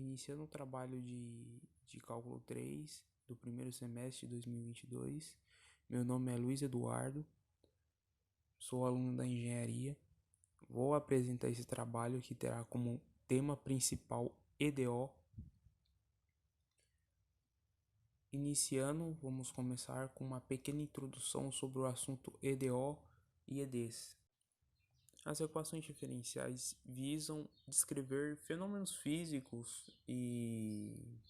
Iniciando o trabalho de cálculo 3 do primeiro semestre de 2022. Meu nome é Luiz Eduardo, sou aluno da engenharia. Vou apresentar esse trabalho que terá como tema principal EDO. Iniciando, vamos começar com uma pequena introdução sobre o assunto EDO e EDs. As equações diferenciais visam descrever fenômenos físicos e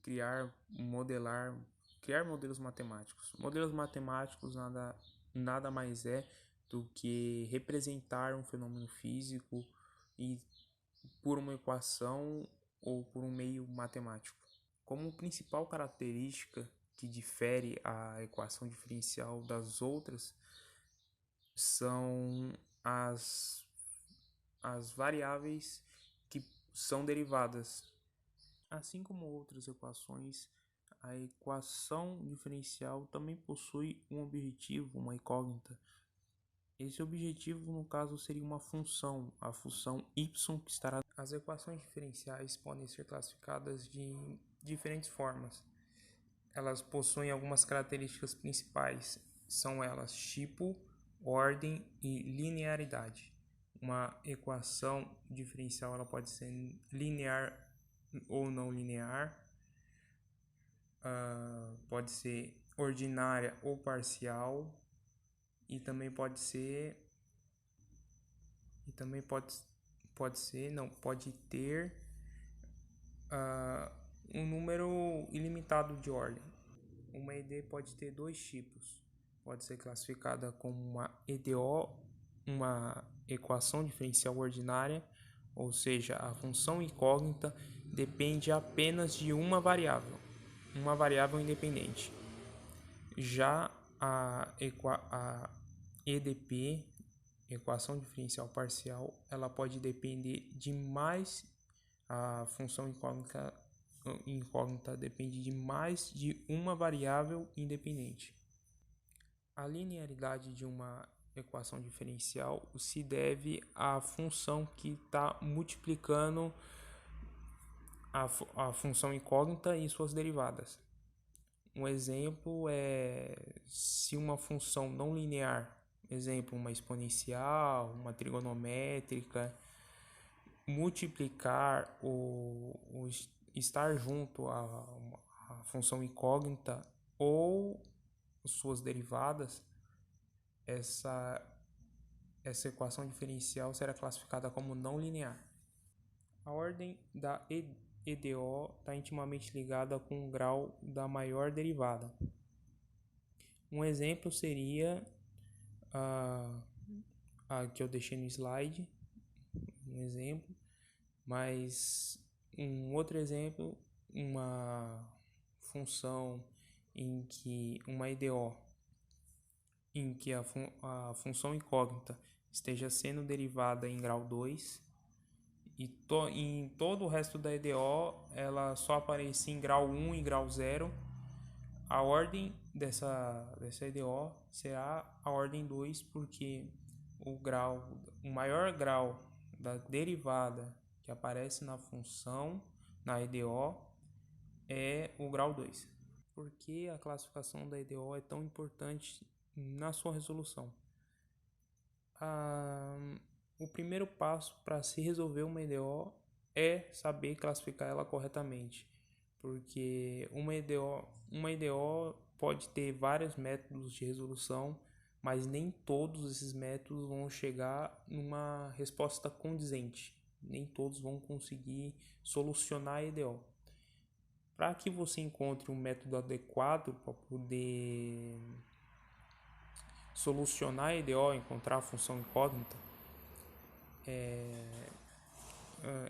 criar modelos matemáticos. Modelos matemáticos nada mais é do que representar um fenômeno físico e por uma equação ou por um meio matemático. Como principal característica que difere a equação diferencial das outras são as variáveis que são derivadas. Assim como outras equações, a equação diferencial também possui um objetivo, uma incógnita. Esse objetivo, no caso, seria uma função, a função y que estará. As equações diferenciais podem ser classificadas de diferentes formas. Elas possuem algumas características principais, são elas tipo, ordem e linearidade. Uma equação diferencial ela pode ser linear ou não linear, pode ser ordinária ou parcial, e também pode ter um número ilimitado de ordem. Uma ED pode ter dois tipos. Pode ser classificada como uma EDO, uma equação diferencial ordinária, ou seja, a função incógnita depende apenas de uma variável independente. Já a EDP, equação diferencial parcial, ela pode depender de mais, a função incógnita depende de mais de uma variável independente. A linearidade de uma equação diferencial se deve à função que está multiplicando a função incógnita e suas derivadas. Um exemplo é se uma função não linear, exemplo, uma exponencial, uma trigonométrica, multiplicar ou estar junto à função incógnita ou suas derivadas, essa equação diferencial será classificada como não linear. A ordem da EDO está intimamente ligada com o grau da maior derivada. Um exemplo seria a que eu deixei no slide, mas um outro exemplo, uma função em que uma EDO, em que a função incógnita esteja sendo derivada em grau 2 e em todo o resto da EDO ela só aparece em grau 1 e grau 0, a ordem dessa EDO será a ordem 2, porque o maior grau da derivada que aparece na função, na EDO, é o grau 2. Por que a classificação da EDO é tão importante na sua resolução? O primeiro passo para se resolver uma EDO é saber classificar ela corretamente, porque uma EDO pode ter vários métodos de resolução, mas nem todos esses métodos vão chegar numa resposta condizente, nem todos vão conseguir solucionar a EDO. Para que você encontre um método adequado para poder solucionar a EDO, encontrar a função incógnita,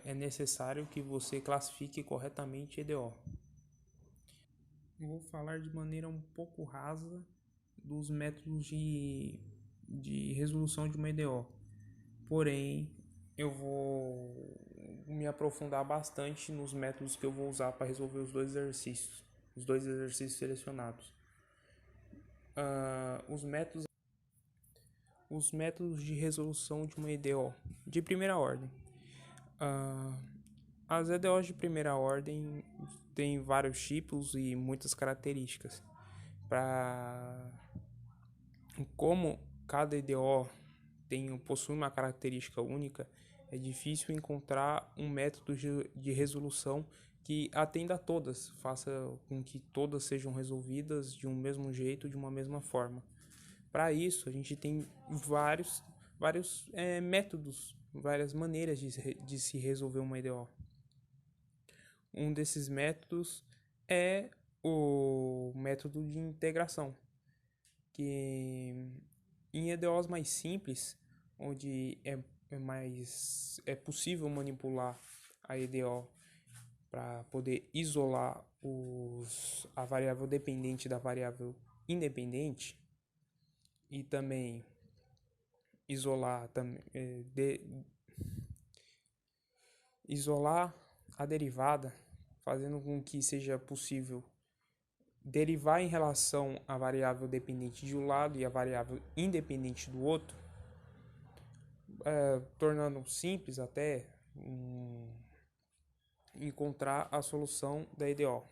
é necessário que você classifique corretamente a EDO. Eu vou falar de maneira um pouco rasa dos métodos de resolução de uma EDO. Porém, eu vou me aprofundar bastante nos métodos que eu vou usar para resolver os dois exercícios selecionados. Os métodos de resolução de uma EDO de primeira ordem. As EDOs de primeira ordem têm vários tipos e muitas características. Como cada EDO possui uma característica única, é difícil encontrar um método de resolução que atenda a todas, faça com que todas sejam resolvidas de um mesmo jeito, de uma mesma forma. Para isso, a gente tem vários métodos, várias maneiras de se resolver uma EDO. Um desses métodos é o método de integração, que em EDOs mais simples, onde é possível manipular a EDO para poder isolar a variável dependente da variável independente e também isolar a derivada, fazendo com que seja possível derivar em relação à variável dependente de um lado e a variável independente do outro, tornando simples até encontrar a solução da EDO.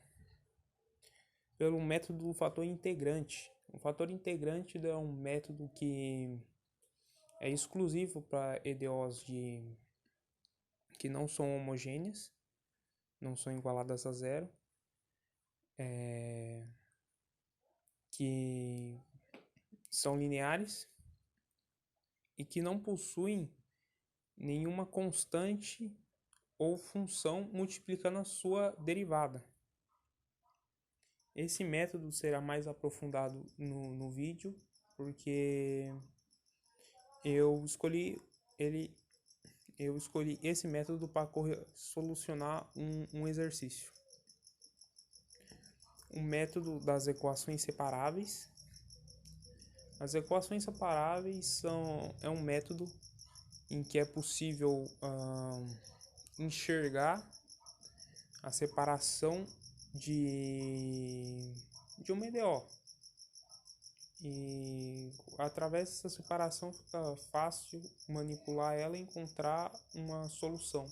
Pelo método do fator integrante. O fator integrante é um método que é exclusivo para EDOs que não são homogêneas, não são igualadas a zero, que são lineares e que não possuem nenhuma constante ou função multiplicando a sua derivada. Esse método será mais aprofundado no vídeo, porque eu escolhi esse método para solucionar um exercício. O método das equações separáveis. As equações separáveis é um método em que é possível enxergar a separação de uma EDO. E através dessa separação fica fácil manipular ela e encontrar uma solução.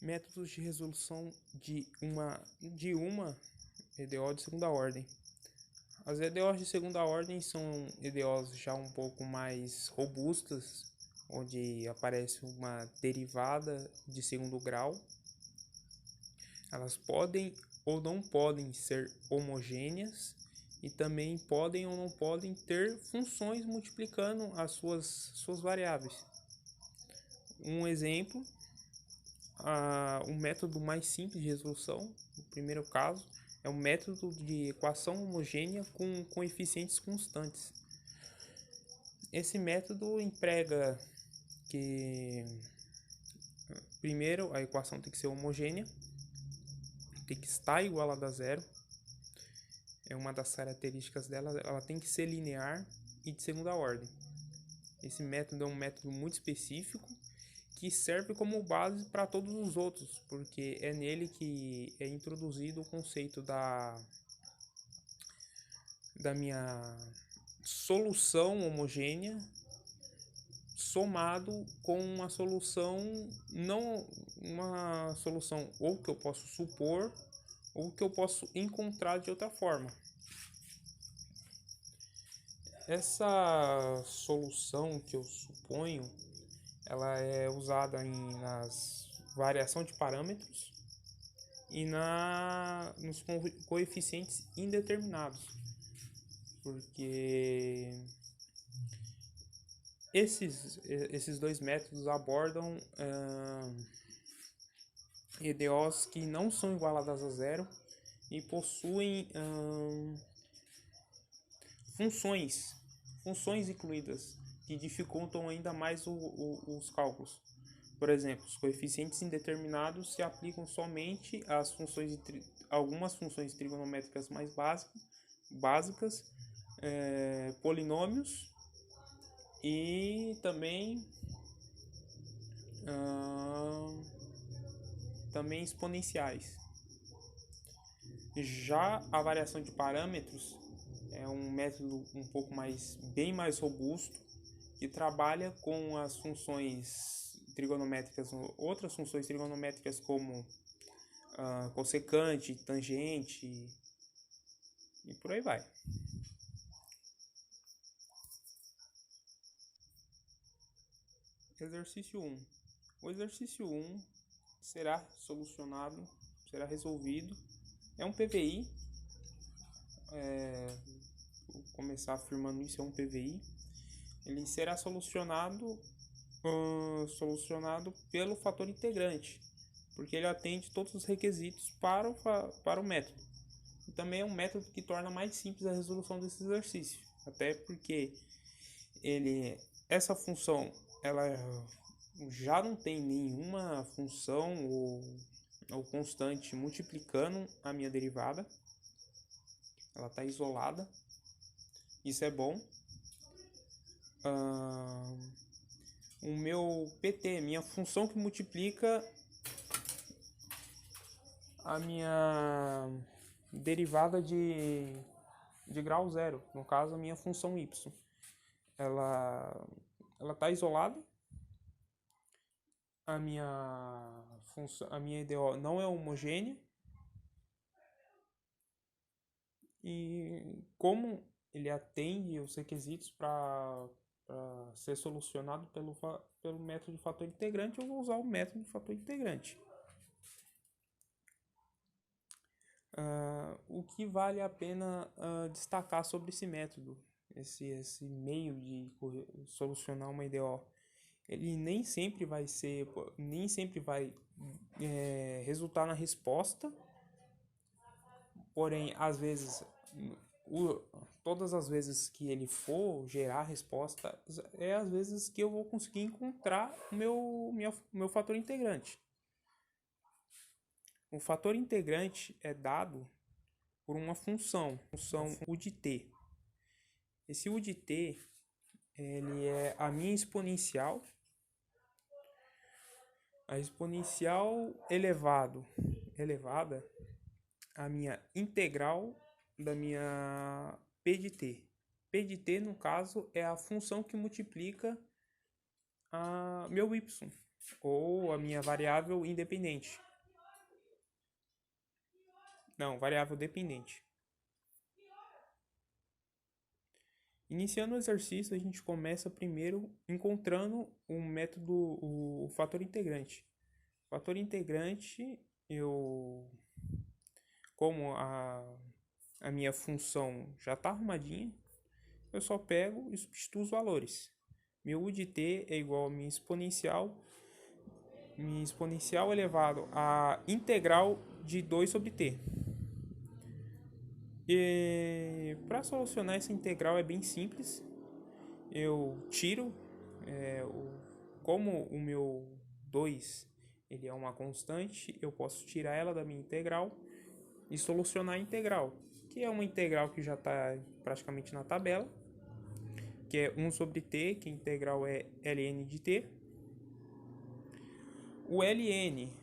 Métodos de resolução de uma EDO de segunda ordem. As EDOs de segunda ordem são EDOs já um pouco mais robustas, onde aparece uma derivada de segundo grau. Elas podem ou não podem ser homogêneas e também podem ou não podem ter funções multiplicando as suas variáveis. Um exemplo, o método mais simples de resolução, no primeiro caso, é o método de equação homogênea com coeficientes constantes. Esse método emprega que, primeiro, a equação tem que ser homogênea, tem que estar igualada a zero. É uma das características dela, ela tem que ser linear e de segunda ordem. Esse método é um método muito específico que serve como base para todos os outros, porque é nele que é introduzido o conceito da minha solução homogênea somado com uma solução, não uma solução ou que eu posso supor ou que eu posso encontrar de outra forma. Essa solução que eu suponho, ela é usada nas variação de parâmetros e nos coeficientes indeterminados, porque esses dois métodos abordam EDOs que não são igualadas a zero e possuem funções incluídas que dificultam ainda mais os cálculos. Por exemplo, os coeficientes indeterminados se aplicam somente às algumas funções trigonométricas mais básicas, polinômios e também exponenciais. Já a variação de parâmetros é um método bem mais robusto, que trabalha com as funções trigonométricas, outras funções trigonométricas como cossecante, tangente e por aí vai. Exercício 1. O exercício 1 será solucionado, será resolvido. É um PVI. Vou começar afirmando isso, é um PVI. Ele será solucionado pelo fator integrante, porque ele atende todos os requisitos para o método. E também é um método que torna mais simples a resolução desse exercício, até porque essa função ela já não tem nenhuma função ou constante multiplicando a minha derivada, ela está isolada, isso é bom. O meu PT, minha função que multiplica a minha derivada de grau zero, no caso a minha função y, ela está isolada. A minha EDO não é homogênea. E como ele atende os requisitos para ser solucionado pelo método de fator integrante, eu vou usar o método de fator integrante. O que vale a pena destacar sobre esse método, esse meio de solucionar uma EDO? Ele nem sempre vai resultar na resposta, porém, às vezes, todas as vezes que ele for gerar resposta, é as vezes que eu vou conseguir encontrar o meu fator integrante. O fator integrante é dado por uma função U de t. Esse U de t, ele é a minha exponencial, a exponencial elevada a minha integral da minha P de t. P de t, no caso, é a função que multiplica a meu y, ou a minha variável independente. Não, variável dependente. Iniciando o exercício, a gente começa primeiro encontrando o fator integrante. O fator integrante, como a minha função já está arrumadinha, eu só pego e substituo os valores. Meu U de t é igual a minha exponencial elevado à integral de 2 sobre t. E para solucionar essa integral é bem simples. Eu tiro, como o meu 2 ele é uma constante, eu posso tirar ela da minha integral e solucionar a integral, que é uma integral que já está praticamente na tabela, que é 1 sobre t, que a integral é ln de t. O ln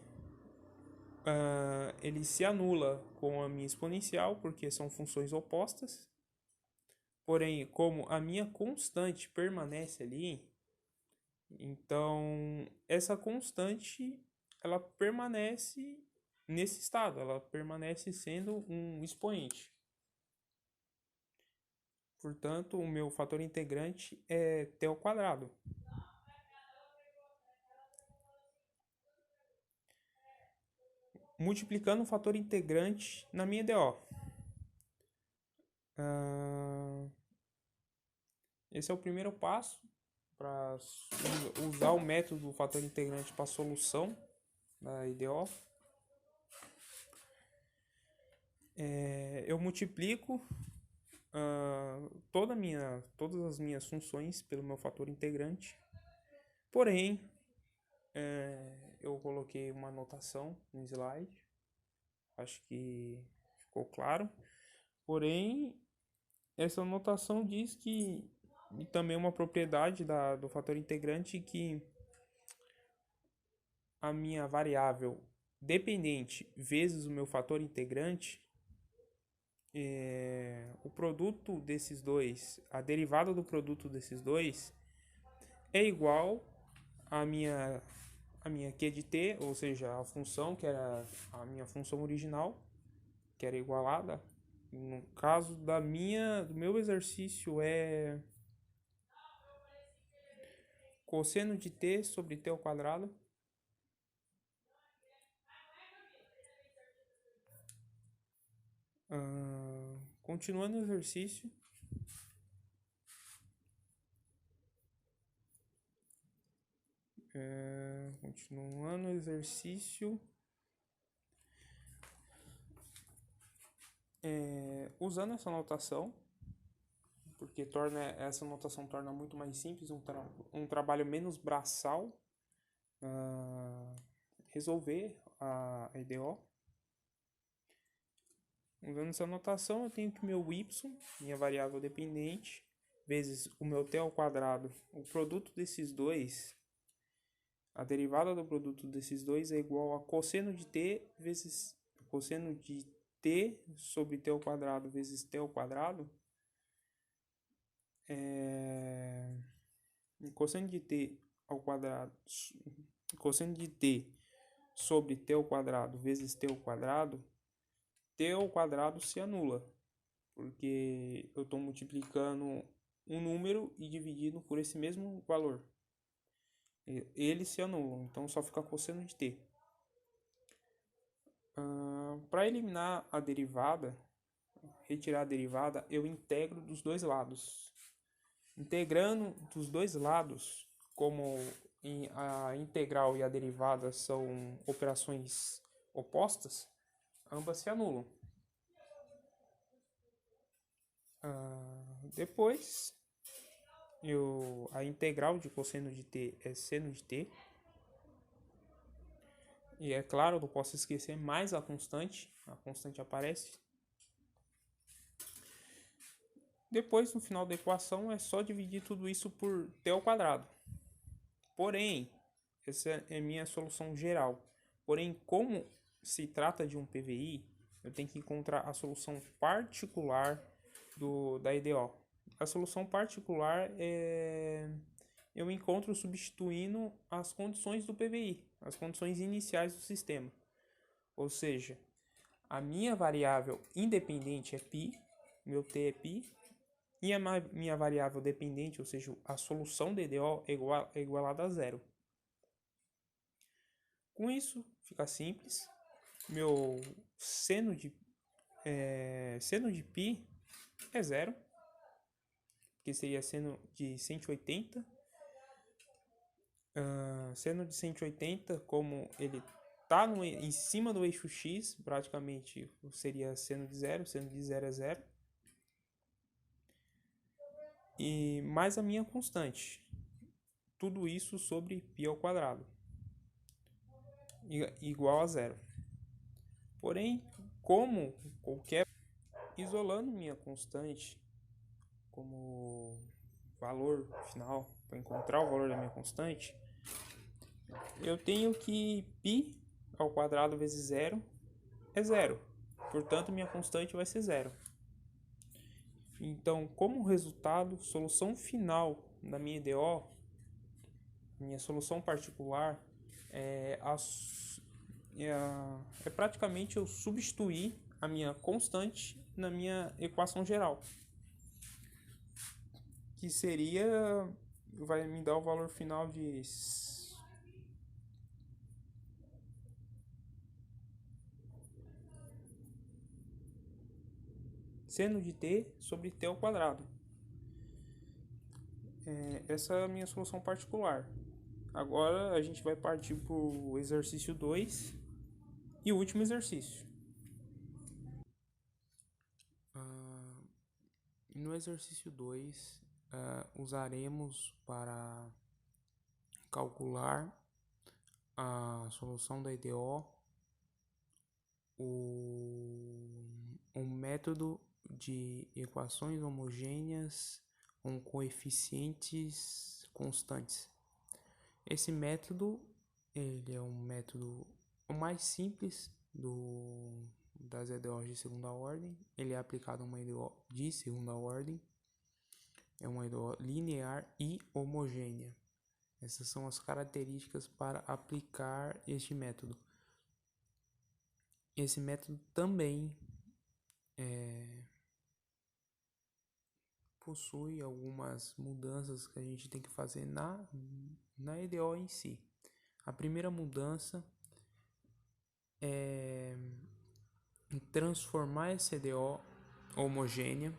ele se anula com a minha exponencial, porque são funções opostas. Porém, como a minha constante permanece ali, então essa constante ela permanece nesse estado, ela permanece sendo um expoente. Portanto, o meu fator integrante é t ao quadrado. Multiplicando o fator integrante na minha EDO. Esse é o primeiro passo para usar o método do fator integrante para a solução da EDO. Eu multiplico todas as minhas funções pelo meu fator integrante. Porém, eu coloquei uma anotação no slide. Acho que ficou claro. Porém, essa anotação diz que, e também uma propriedade do fator integrante, que a minha variável dependente vezes o meu fator integrante, o produto desses dois, a derivada do produto desses dois é igual a minha Q de T, ou seja, a função que era a minha função original, que era igualada. No caso do meu exercício é cosseno de t sobre t ao quadrado. Continuando o exercício. Continuando o exercício. Usando essa notação, porque essa notação torna muito mais simples, um trabalho menos braçal, resolver a EDO. Usando essa notação, eu tenho que meu y, minha variável dependente, vezes o meu t ao quadrado, o produto desses dois, a derivada do produto desses dois é igual a cosseno de t vezes cosseno de t sobre t ao quadrado vezes t ao quadrado. Cosseno de t ao quadrado, cosseno de t sobre t ao quadrado vezes t ao quadrado, t ao quadrado se anula, porque eu estou multiplicando um número e dividindo por esse mesmo valor. Eles se anulam, então só fica cosseno de t. Para eliminar a derivada, retirar a derivada, eu integro dos dois lados. Integrando dos dois lados, como a integral e a derivada são operações opostas, ambas se anulam. Depois, a integral de cosseno de t é seno de t. E é claro, não posso esquecer mais a constante aparece. Depois, no final da equação, é só dividir tudo isso por t ao quadrado. Porém, essa é a minha solução geral. Porém, como se trata de um PVI, eu tenho que encontrar a solução particular da EDO. A solução particular eu encontro substituindo as condições do PVI, as condições iniciais do sistema. Ou seja, a minha variável independente é π, meu t é π, e a minha variável dependente, ou seja, a solução da EDO é igualada a zero. Com isso, fica simples. Meu seno de π é zero, que seria seno de 180. Seno de 180, como ele está em cima do eixo x, praticamente seria seno de zero é zero. E mais a minha constante. Tudo isso sobre π ao quadrado, igual a zero. Porém, como qualquer... Isolando minha constante como valor final, para encontrar o valor da minha constante, eu tenho que π ao quadrado vezes zero é zero. Portanto, minha constante vai ser zero. Então, como resultado, solução final da minha EDO, minha solução particular, é praticamente eu substituir a minha constante na minha equação geral, que seria, vai me dar o valor final de seno de t sobre t ao quadrado. Essa é a minha solução particular. Agora a gente vai partir para o exercício 2 e o último exercício. No exercício 2, usaremos para calcular a solução da EDO um método de equações homogêneas com coeficientes constantes. Esse método ele é um método mais simples das EDOs de segunda ordem. Ele é aplicado a uma EDO de segunda ordem. É uma EDO linear e homogênea. Essas são as características para aplicar este método. Esse método também possui algumas mudanças que a gente tem que fazer na EDO em si. A primeira mudança é transformar essa EDO homogênea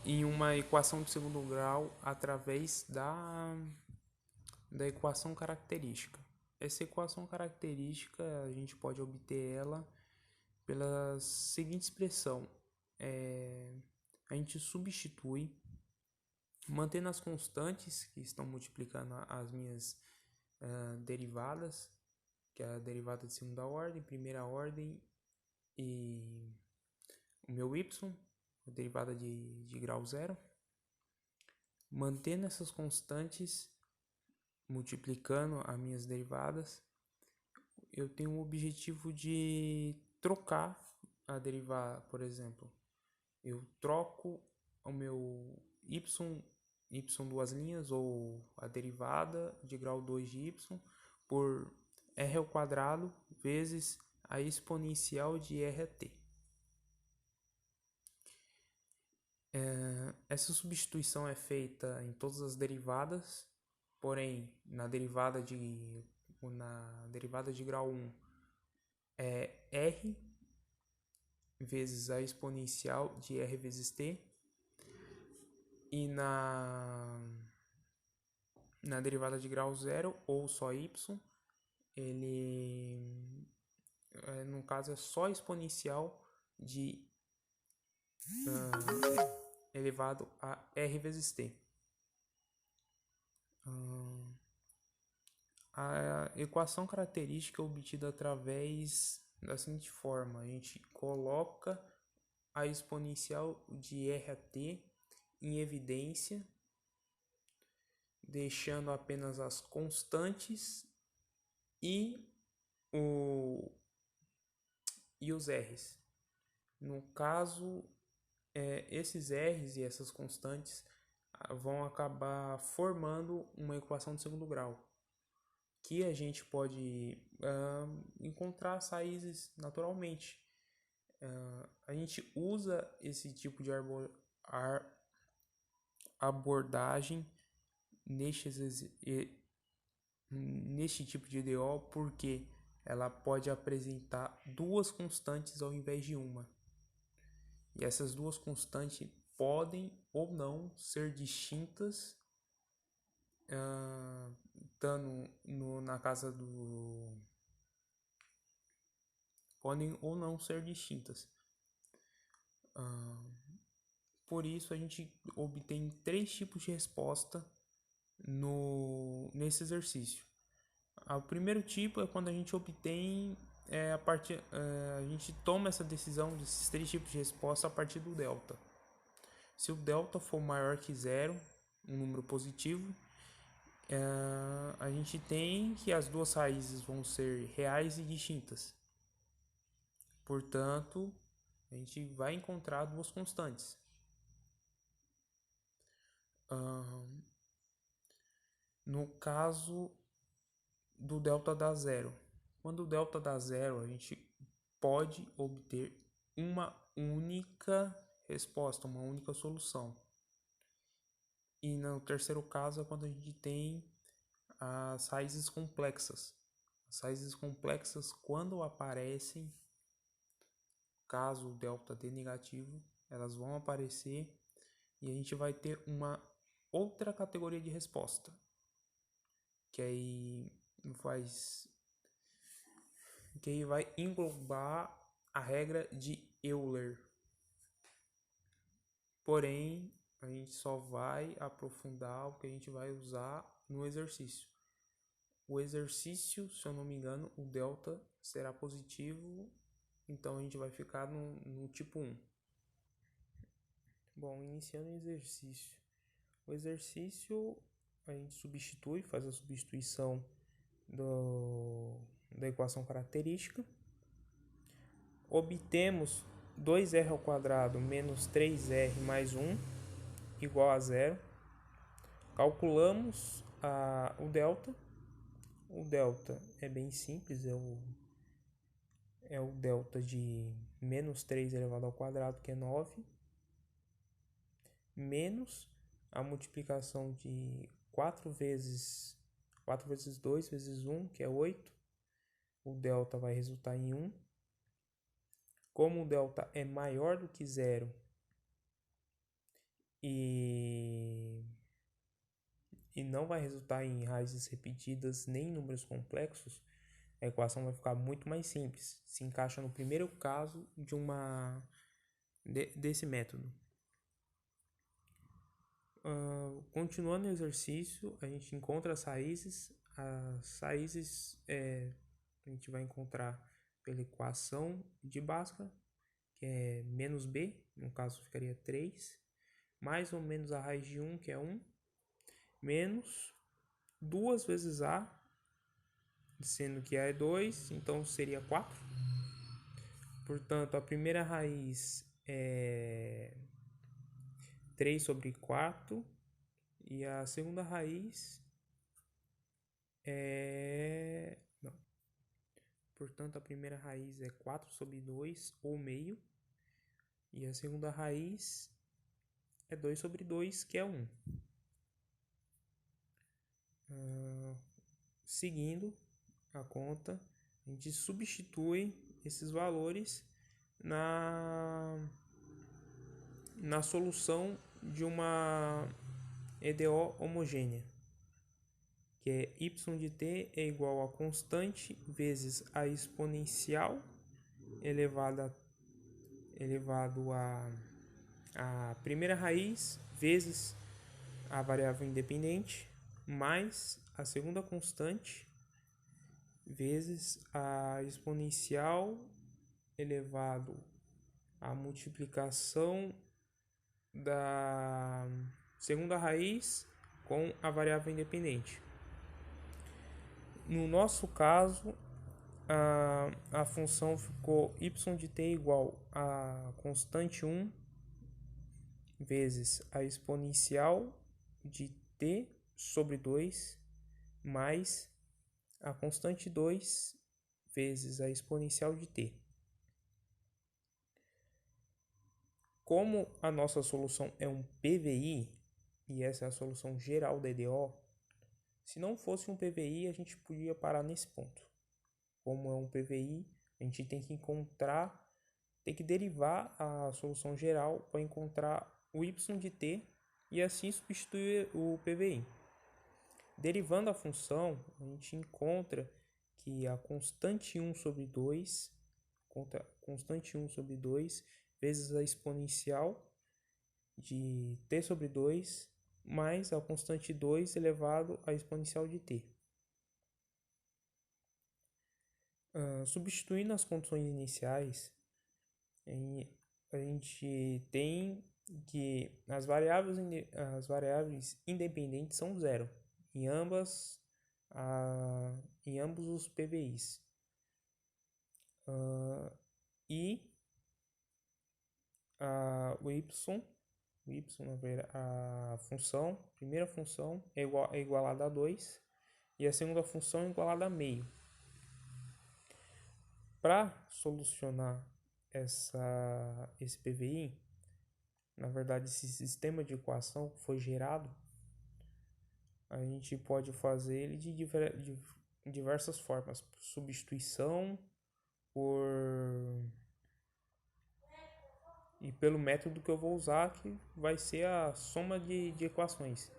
em uma equação de segundo grau através da equação característica. Essa equação característica a gente pode obter ela pela seguinte expressão: a gente substitui, mantendo as constantes que estão multiplicando as minhas derivadas, que é a derivada de segunda ordem, primeira ordem e o meu y, a derivada de grau zero. Mantendo essas constantes, multiplicando as minhas derivadas, eu tenho o objetivo de trocar a derivada. Por exemplo, eu troco o meu y duas linhas, ou a derivada de grau 2 de y, por r ao quadrado vezes a exponencial de RT. Essa substituição é feita em todas as derivadas, porém na derivada de grau 1 é r vezes a exponencial de r vezes t, e na derivada de grau 0 ou só y, ele no caso é só exponencial de elevado a r vezes t. A equação característica é obtida através da seguinte forma: a gente coloca a exponencial de RT em evidência, deixando apenas as constantes e os R's. No caso, esses R's e essas constantes vão acabar formando uma equação de segundo grau, que a gente pode encontrar as raízes naturalmente. A gente usa esse tipo de abordagem neste tipo de EDO porque ela pode apresentar duas constantes ao invés de uma. E essas duas constantes podem ou não ser distintas, estando na casa do... podem ou não ser distintas. Por isso a gente obtém três tipos de resposta nesse exercício. O primeiro tipo é quando a gente obtém a gente toma essa decisão desses três tipos de resposta a partir do delta. Se o delta for maior que zero, um número positivo, a gente tem que as duas raízes vão ser reais e distintas. Portanto, a gente vai encontrar duas constantes. No caso do delta dá zero, quando o delta dá zero, a gente pode obter uma única resposta, uma única solução. E no terceiro caso é quando a gente tem as raízes complexas. As raízes complexas, quando aparecem, caso o delta dê negativo, elas vão aparecer e a gente vai ter uma outra categoria de resposta, que aí vai englobar a regra de Euler. Porém, a gente só vai aprofundar o que a gente vai usar no exercício. O exercício, se eu não me engano, o delta será positivo, então a gente vai ficar no tipo 1. Bom, iniciando o exercício. O exercício a gente faz a substituição da equação característica. Obtemos 2r ao quadrado menos 3r mais 1 igual a zero. Calculamos o delta. O delta é bem simples, é o delta de menos 3 elevado ao quadrado, que é 9, menos a multiplicação de 4 vezes 2 vezes 1, que é 8. O delta vai resultar em 1. Como o delta é maior do que 0 e não vai resultar em raízes repetidas nem em números complexos, a equação vai ficar muito mais simples. Se encaixa no primeiro caso desse método. Continuando o exercício, a gente encontra as raízes. As raízes a gente vai encontrar pela equação de Bhaskara, que é menos b, no caso ficaria 3, mais ou menos a raiz de 1, que é 1, menos 2 vezes a, sendo que a é 2, então seria 4. Portanto, a primeira raiz é 3 sobre 4, e a segunda raiz é... Não. Portanto, a primeira raiz é 4 sobre 2, ou meio, e a segunda raiz é 2 sobre 2, que é 1. Seguindo a conta, a gente substitui esses valores na solução de uma EDO homogênea, que é y de t é igual a constante vezes a exponencial elevado a primeira raiz vezes a variável independente mais a segunda constante vezes a exponencial elevado à multiplicação da segunda raiz com a variável independente. No nosso caso, a função ficou y de t igual a constante 1 vezes a exponencial de t sobre 2 mais a constante 2 vezes a exponencial de t. Como a nossa solução é um PVI, e essa é a solução geral da EDO, se não fosse um PVI, a gente podia parar nesse ponto. Como é um PVI, a gente tem que derivar a solução geral para encontrar o y de t e assim substituir o PVI. Derivando a função, a gente encontra que a constante 1 sobre 2, vezes a exponencial de t sobre 2, mais a constante 2 elevado à exponencial de t. Substituindo as condições iniciais, a gente tem que as variáveis independentes são zero em ambos os PVIs. E o y, a primeira função é igualada a 2 e a segunda função é igualada a meio. Para solucionar esse PVI, na verdade esse sistema de equação foi gerado, a gente pode fazer ele de diversas formas: substituição e pelo método que eu vou usar, que vai ser a soma de equações.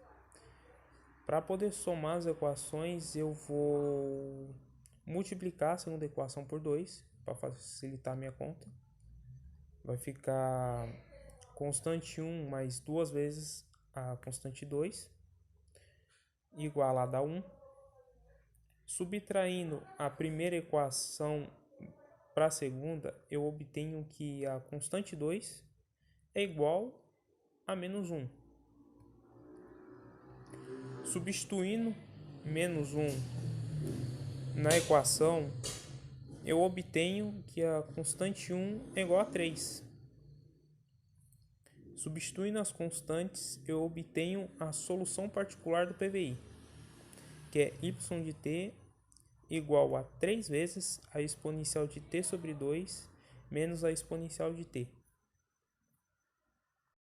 Para poder somar as equações, eu vou multiplicar a segunda equação por 2 para facilitar a minha conta. Vai ficar constante 1 mais 2 vezes a constante 2 igualada a 1. Subtraindo a primeira equação para a segunda, eu obtenho que a constante 2 é igual a menos 1. Substituindo menos 1 na equação, eu obtenho que a constante 1 é igual a 3. Substituindo as constantes, eu obtenho a solução particular do PVI. que é y de t igual a 3 vezes a exponencial de t sobre 2 menos a exponencial de t.